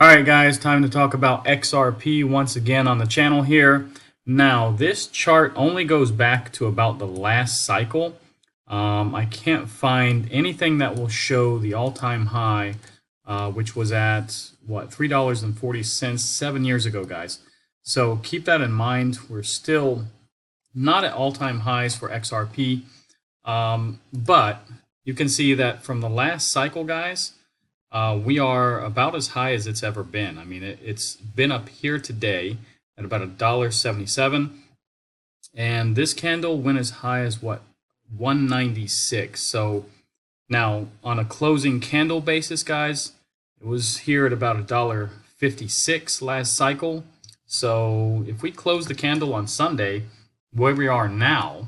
Alright guys, time to talk about XRP once again on the channel here. Now this chart only goes back to about the last cycle. I can't find anything that will show the all-time high, which was at, what, $3.40 7 years ago, guys. So keep that in mind. We're still not at all-time highs for XRP, but you can see that from the last cycle, guys, we are about as high as it's ever been. I mean, it's been up here today at about $1.77, and this candle went as high as what, 196. So now on a closing candle basis, guys, it was here at about $1.56 last cycle. So if we close the candle on Sunday where we are now,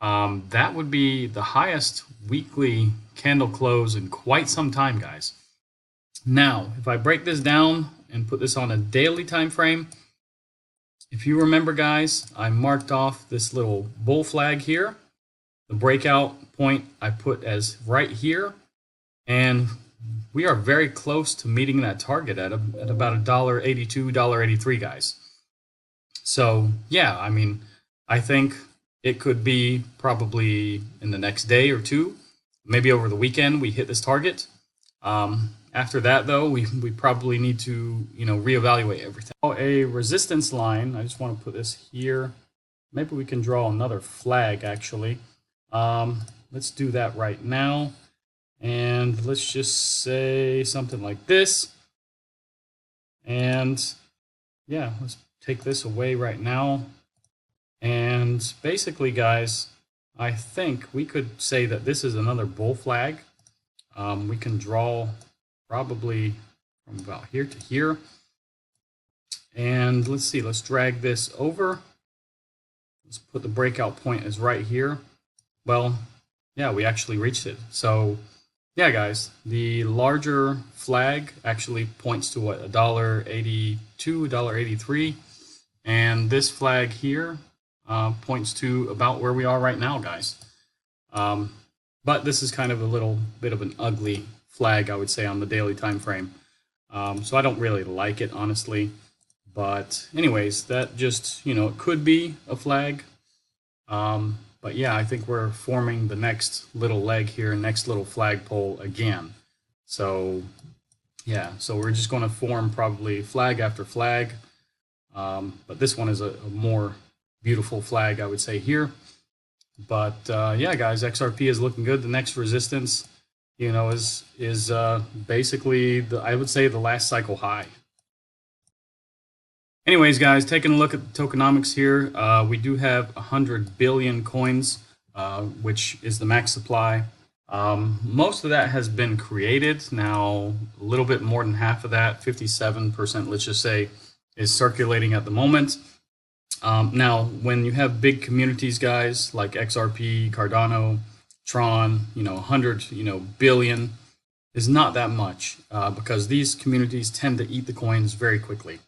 that would be the highest weekly candle close in quite some time, guys. Now, if I break this down and put this on a daily time frame, if you remember, guys, I marked off this little bull flag here. The breakout point I put as right here, and we are very close to meeting that target at about $1.82, $1.83, guys. So yeah, I mean, I think it could be probably in the next day or two, maybe over the weekend we hit this target. After that, though, we probably need to, reevaluate everything. A resistance line, I just want to put this here. Maybe we can draw another flag, actually. Let's do that right now. And let's just say something like this. And yeah, let's take this away right now. And basically, guys, I think we could say that this is another bull flag. We can draw probably from about here to here. And let's see, let's drag this over. Let's put the breakout point as right here. Well, yeah, we actually reached it. So yeah, guys, the larger flag actually points to what, $1.82, $1.83. And this flag here points to about where we are right now, guys. But this is kind of a little bit of an ugly flag, I would say, on the daily time frame. So I don't really like it, honestly. But anyways, that just, it could be a flag. But yeah, I think we're forming the next little leg here, next little flagpole again. So yeah, so we're just going to form probably flag after flag. But this one is a more beautiful flag, I would say, here. But yeah, guys, XRP is looking good. The next resistance, is basically I would say the last cycle high. Anyways, guys, taking a look at the tokenomics here, we do have 100 billion coins, which is the max supply. Most of that has been created. Now, a little bit more than half of that, 57%, let's just say, is circulating at the moment. Now, when you have big communities, guys, like XRP, Cardano, Tron, 100, billion is not that much because these communities tend to eat the coins very quickly.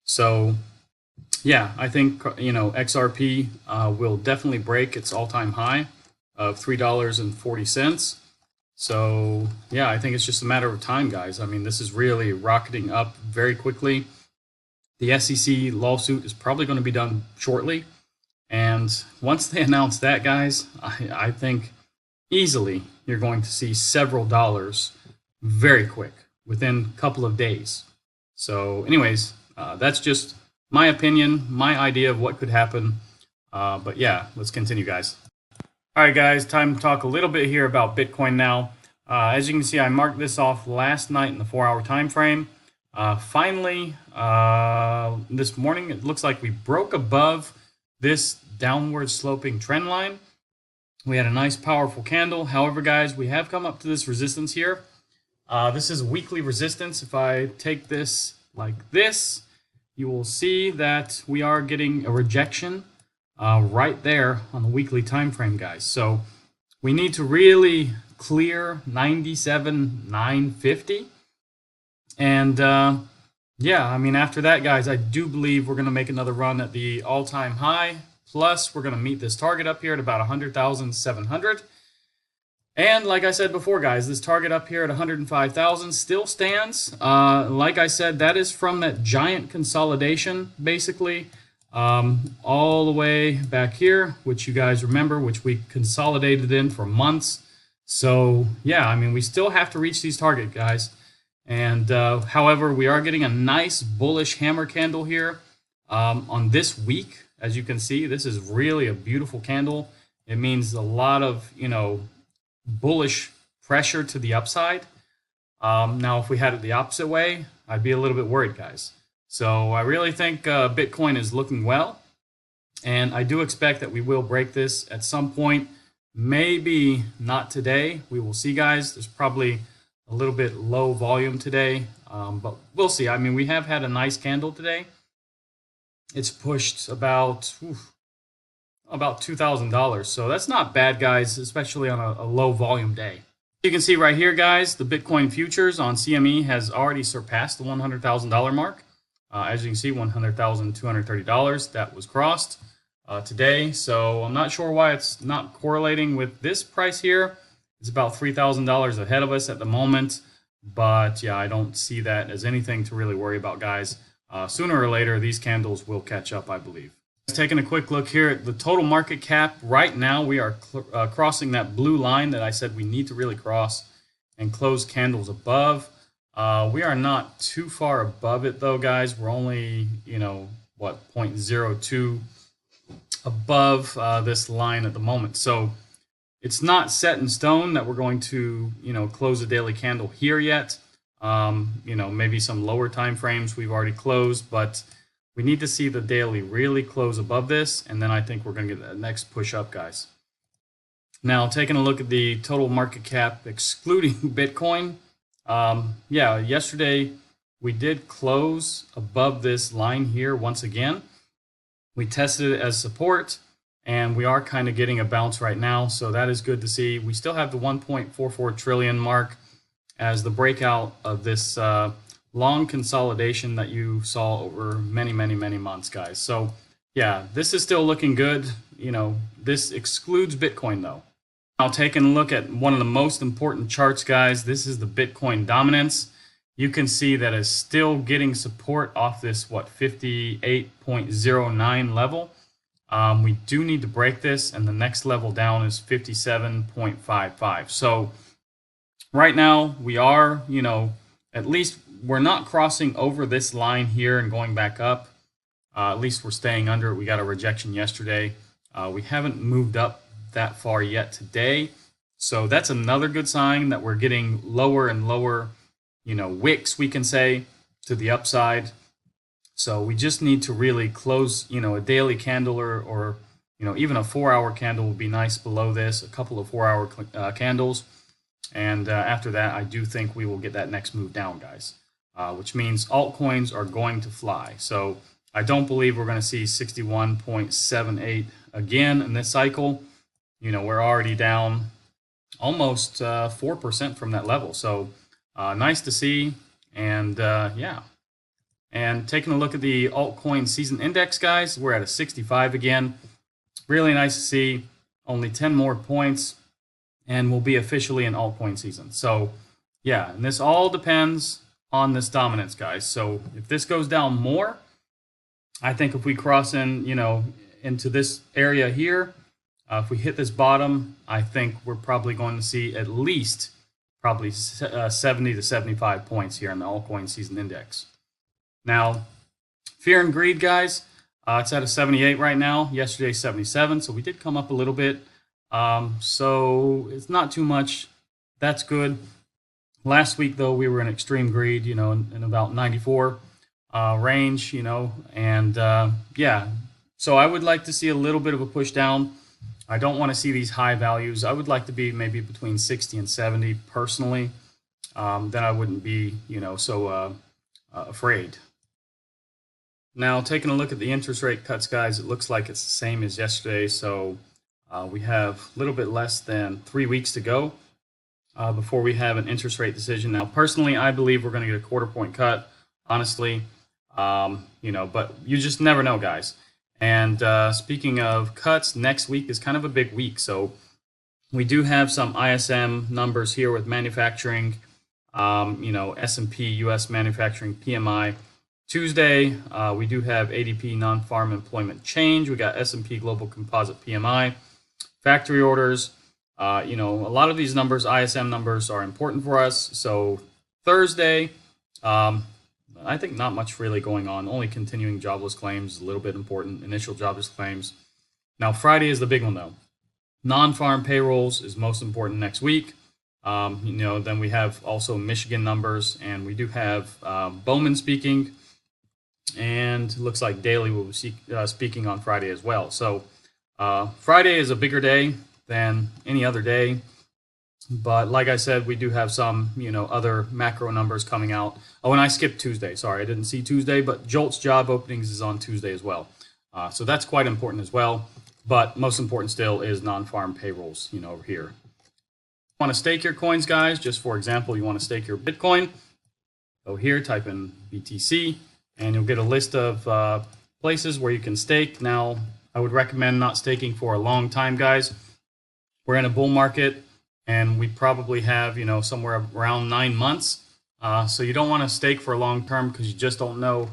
So, yeah, I think, XRP will definitely break its all-time high of $3.40. So, yeah, I think it's just a matter of time, guys. I mean, this is really rocketing up very quickly. The SEC lawsuit is probably going to be done shortly. And once they announce that, guys, I think easily you're going to see several dollars very quick, within a couple of days. So anyways, that's just my opinion, my idea of what could happen. But yeah, let's continue, guys. All right, guys, time to talk a little bit here about Bitcoin now. As you can see, I marked this off last night in the 4-hour time frame. Finally, this morning, it looks like we broke above this downward sloping trend line. We had a nice, powerful candle. However, guys, we have come up to this resistance here. This is weekly resistance. If I take this like this, you will see that we are getting a rejection right there on the weekly time frame, guys. So we need to really clear 97,950. And yeah, I mean, after that, guys, I do believe we're going to make another run at the all-time high. Plus, we're going to meet this target up here at about 100,700. And like I said before, guys, this target up here at 105,000 still stands. Like I said, that is from that giant consolidation, basically, all the way back here, which you guys remember, which we consolidated in for months. So yeah, I mean, we still have to reach these targets, guys. And however, we are getting a nice bullish hammer candle here on this week. As you can see, this is really a beautiful candle. It means a lot of, bullish pressure to the upside. Now, if we had it the opposite way, I'd be a little bit worried, guys. So I really think Bitcoin is looking well, and I do expect that we will break this at some point. Maybe not today. We will see, guys. There's probably a little bit low volume today, but we'll see. I mean, we have had a nice candle today. It's pushed about $2,000. So that's not bad, guys, especially on a low volume day. You can see right here, guys, the Bitcoin futures on CME has already surpassed the $100,000 mark. As you can see, $100,230, that was crossed today. So I'm not sure why it's not correlating with this price here. It's about $3,000 ahead of us at the moment. But yeah, I don't see that as anything to really worry about, guys. Sooner or later, these candles will catch up, I believe. Taking a quick look here at the total market cap. Right now, we are crossing that blue line that I said we need to really cross and close candles above. We are not too far above it, though, guys. We're only, 0.02 above this line at the moment. So it's not set in stone that we're going to, close a daily candle here yet. Maybe some lower time frames we've already closed, but we need to see the daily really close above this, and then I think we're going to get the next push up, guys. Now, taking a look at the total market cap excluding Bitcoin, yesterday we did close above this line here once again. We tested it as support, and we are kind of getting a bounce right now, so that is good to see. We still have the 1.44 trillion mark as the breakout of this long consolidation that you saw over many months, guys. So yeah, this is still looking good. This excludes Bitcoin, though. Now, taking a look at one of the most important charts, guys, this is the Bitcoin dominance. You can see that it's still getting support off this 58.09 level. We do need to break this, and the next level down is 57.55. So right now we are, at least we're not crossing over this line here and going back up. At least we're staying under it. We got a rejection yesterday. We haven't moved up that far yet today. So that's another good sign that we're getting lower and lower, wicks, we can say, to the upside. So we just need to really close, a daily candle or even a 4-hour candle would be nice below this, a couple of 4-hour candles. And after that, I do think we will get that next move down, guys, which means altcoins are going to fly. So I don't believe we're going to see 61.78 again in this cycle. We're already down almost 4% from that level. So nice to see. And yeah. And taking a look at the altcoin season index, guys, we're at a 65 again. Really nice to see. Only 10 more points, and we'll be officially in altcoin season. So yeah, and this all depends on this dominance, guys. So if this goes down more, I think if we cross in, into this area here, if we hit this bottom, I think we're probably going to see at least probably 70 to 75 points here in the altcoin season index. Now, fear and greed, guys, it's at a 78 right now. Yesterday, 77, so we did come up a little bit. So it's not too much. That's good. Last week, though, we were in extreme greed, in about 94 range, and yeah. So I would like to see a little bit of a push down. I don't want to see these high values. I would like to be maybe between 60 and 70 personally. Then I wouldn't be, so afraid. Now, taking a look at the interest rate cuts, guys, it looks like it's the same as yesterday. So we have a little bit less than 3 weeks to go before we have an interest rate decision. Now, personally, I believe we're going to get a 1/4 point cut, honestly. But you just never know, guys. And speaking of cuts, next week is kind of a big week. So We do have some ISM numbers here with manufacturing, S&P U.S. manufacturing PMI. Tuesday, we do have ADP non-farm employment change. We got S&P global composite PMI, factory orders. A lot of these numbers, ISM numbers, are important for us. So Thursday, I think not much really going on. Only continuing jobless claims, a little bit important. Initial jobless claims. Now Friday is the big one though. Non-farm payrolls is most important next week. Then we have also Michigan numbers, and we do have Bowman speaking, and it looks like Daly will be speaking on Friday as well. So Friday is a bigger day than any other day, but like I said, we do have some other macro numbers coming out. Oh, and I skipped Tuesday. Sorry, I didn't see Tuesday, but Jolt's job openings is on Tuesday as well. So that's quite important as well. But most important still is non-farm payrolls, over here. Want to stake your coins, guys? Just for example, you want to stake your Bitcoin. Go here, type in BTC, and you'll get a list of places where you can stake. Now, I would recommend not staking for a long time, guys. We're in a bull market, and we probably have, somewhere around 9 months. So you don't want to stake for a long term because you just don't know,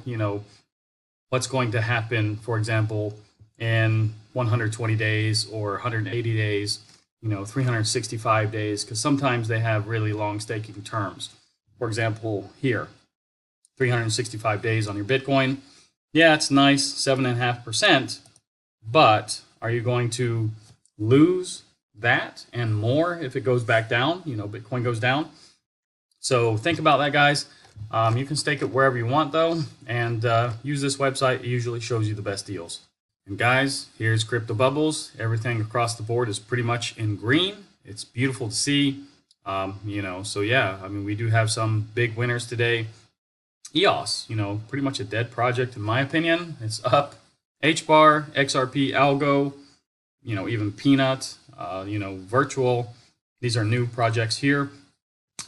what's going to happen, for example, in 120 days or 180 days, 365 days, because sometimes they have really long staking terms. For example, here, 365 days on your Bitcoin. Yeah, it's nice, 7.5%, but are you going to lose that and more if it goes back down? Bitcoin goes down. So think about that, guys. You can stake it wherever you want, though, and use this website. It usually shows you the best deals. And guys, here's Crypto Bubbles. Everything across the board is pretty much in green. It's beautiful to see. So yeah, we do have some big winners today. EOS, pretty much a dead project in my opinion. It's up. HBAR, XRP, Algo, even Peanut, Virtual. These are new projects here.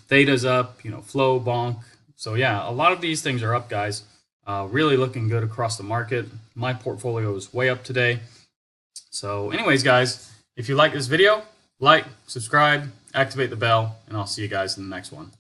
Theta's up, Flow, Bonk. So yeah, a lot of these things are up, guys. Really looking good across the market. My portfolio is way up today. So anyways, guys, if you like this video, like, subscribe, activate the bell, and I'll see you guys in the next one.